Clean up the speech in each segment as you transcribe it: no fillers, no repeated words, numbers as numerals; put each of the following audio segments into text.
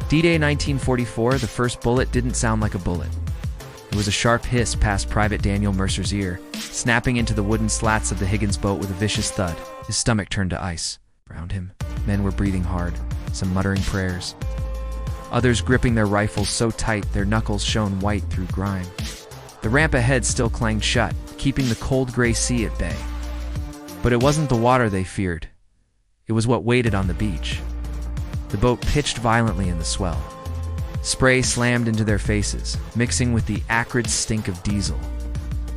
D-Day 1944, the first bullet didn't sound like a bullet. It was a sharp hiss past Private Daniel Mercer's ear, snapping into the wooden slats of the Higgins boat with a vicious thud. His stomach turned to ice. Around him, men were breathing hard, some muttering prayers. Others gripping their rifles so tight their knuckles shone white through grime. The ramp ahead still clanged shut, keeping the cold gray sea at bay. But it wasn't the water they feared. It was what waited on the beach. The boat pitched violently in the swell. Spray slammed into their faces, mixing with the acrid stink of diesel.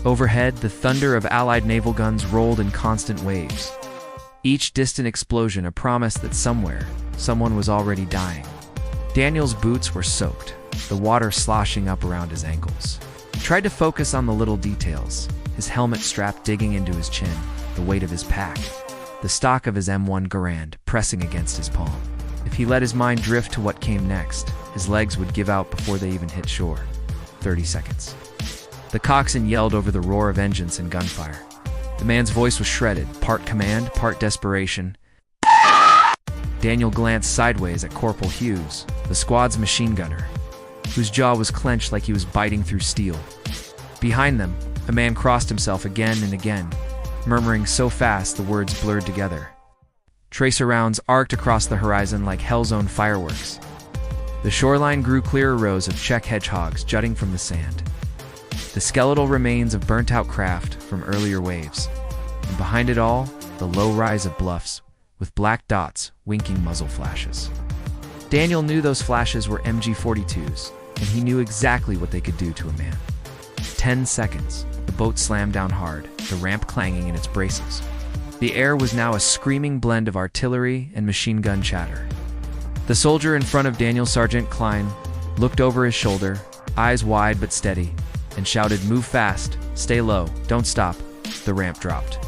Overhead, the thunder of Allied naval guns rolled in constant waves. Each distant explosion a promise that somewhere, someone was already dying. Daniel's boots were soaked, the water sloshing up around his ankles. He tried to focus on the little details, his helmet strap digging into his chin, the weight of his pack, the stock of his M1 Garand pressing against his palm. If he let his mind drift to what came next, his legs would give out before they even hit shore. 30 seconds. The coxswain yelled over the roar of engines and gunfire. The man's voice was shredded, part command, part desperation. Daniel glanced sideways at Corporal Hughes, the squad's machine gunner, whose jaw was clenched like he was biting through steel. Behind them, a man crossed himself again and again, murmuring so fast the words blurred together. Tracer rounds arced across the horizon like Hellzone fireworks. The shoreline grew clearer rows of Czech hedgehogs jutting from the sand. The skeletal remains of burnt-out craft from earlier waves. And behind it all, the low rise of bluffs, with black dots winking muzzle flashes. Daniel knew those flashes were MG-42s, and he knew exactly what they could do to a man. 10 seconds. The boat slammed down hard, the ramp clanging in its braces. The air was now a screaming blend of artillery and machine gun chatter. The soldier in front of Daniel, Sergeant Klein, looked over his shoulder, eyes wide but steady, and shouted, "Move fast, stay low, don't stop." The ramp dropped.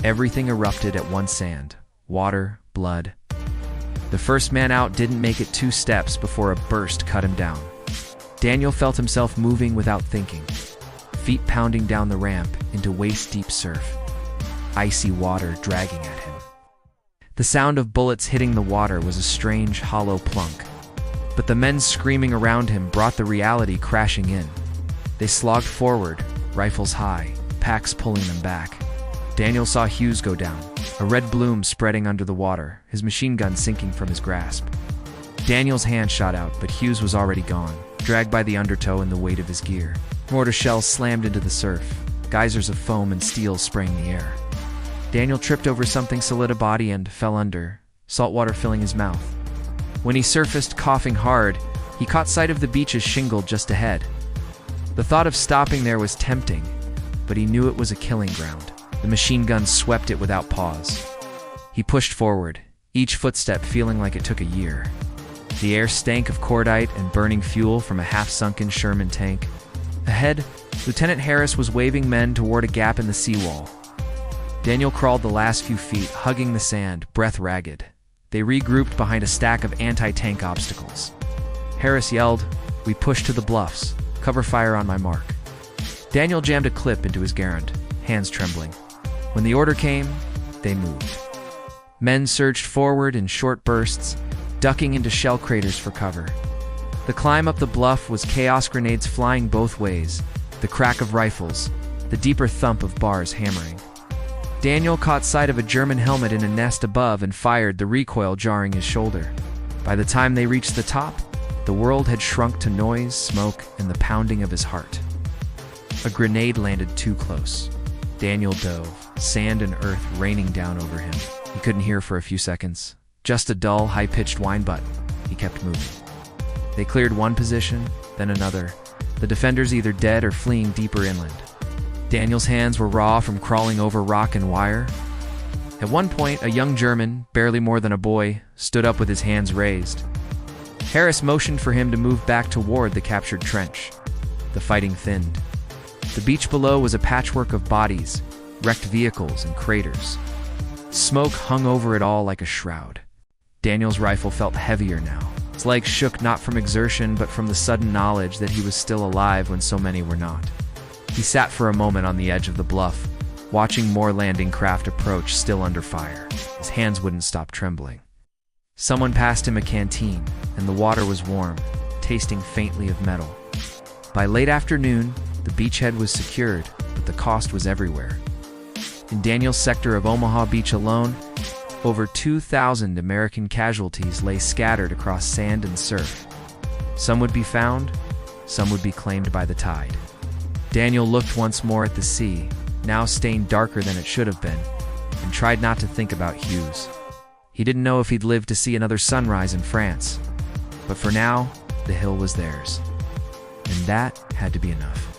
Everything erupted at one sand, water, blood. The first man out didn't make it 2 steps before a burst cut him down. Daniel felt himself moving without thinking, feet pounding down the ramp into waist-deep surf, icy water dragging at him. The sound of bullets hitting the water was a strange, hollow plunk, but the men screaming around him brought the reality crashing in. They slogged forward, rifles high, packs pulling them back. Daniel saw Hughes go down, a red bloom spreading under the water, his machine gun sinking from his grasp. Daniel's hand shot out, but Hughes was already gone, dragged by the undertow and the weight of his gear. Mortar shells slammed into the surf, geysers of foam and steel spraying the air. Daniel tripped over something solid, a body, and fell under, saltwater filling his mouth. When he surfaced, coughing hard, he caught sight of the beach's shingle just ahead. The thought of stopping there was tempting, but he knew it was a killing ground. The machine gun swept it without pause. He pushed forward, each footstep feeling like it took a year. The air stank of cordite and burning fuel from a half-sunken Sherman tank. Ahead, Lieutenant Harris was waving men toward a gap in the seawall. Daniel crawled the last few feet, hugging the sand, breath ragged. They regrouped behind a stack of anti-tank obstacles. Harris yelled, "We push to the bluffs. Cover fire on my mark." Daniel jammed a clip into his Garand, hands trembling. When the order came, they moved. Men surged forward in short bursts, ducking into shell craters for cover. The climb up the bluff was chaos, grenades flying both ways, the crack of rifles, the deeper thump of bars hammering. Daniel caught sight of a German helmet in a nest above and fired, the recoil jarring his shoulder. By the time they reached the top, the world had shrunk to noise, smoke, and the pounding of his heart. A grenade landed too close. Daniel dove, sand and earth raining down over him. He couldn't hear for a few seconds. Just a dull, high-pitched whine, but he kept moving. They cleared one position, then another, the defenders either dead or fleeing deeper inland. Daniel's hands were raw from crawling over rock and wire. At one point, a young German, barely more than a boy, stood up with his hands raised. Harris motioned for him to move back toward the captured trench. The fighting thinned. The beach below was a patchwork of bodies, wrecked vehicles, and craters. Smoke hung over it all like a shroud. Daniel's rifle felt heavier now. His legs shook not from exertion but from the sudden knowledge that he was still alive when so many were not. He sat for a moment on the edge of the bluff, watching more landing craft approach, still under fire. His hands wouldn't stop trembling. Someone passed him a canteen, and the water was warm, tasting faintly of metal. By late afternoon, the beachhead was secured, but the cost was everywhere. In Daniel's sector of Omaha Beach alone, over 2,000 American casualties lay scattered across sand and surf. Some would be found, some would be claimed by the tide. Daniel looked once more at the sea, now stained darker than it should have been, and tried not to think about Hughes. He didn't know if he'd live to see another sunrise in France, but for now, the hill was theirs. And that had to be enough.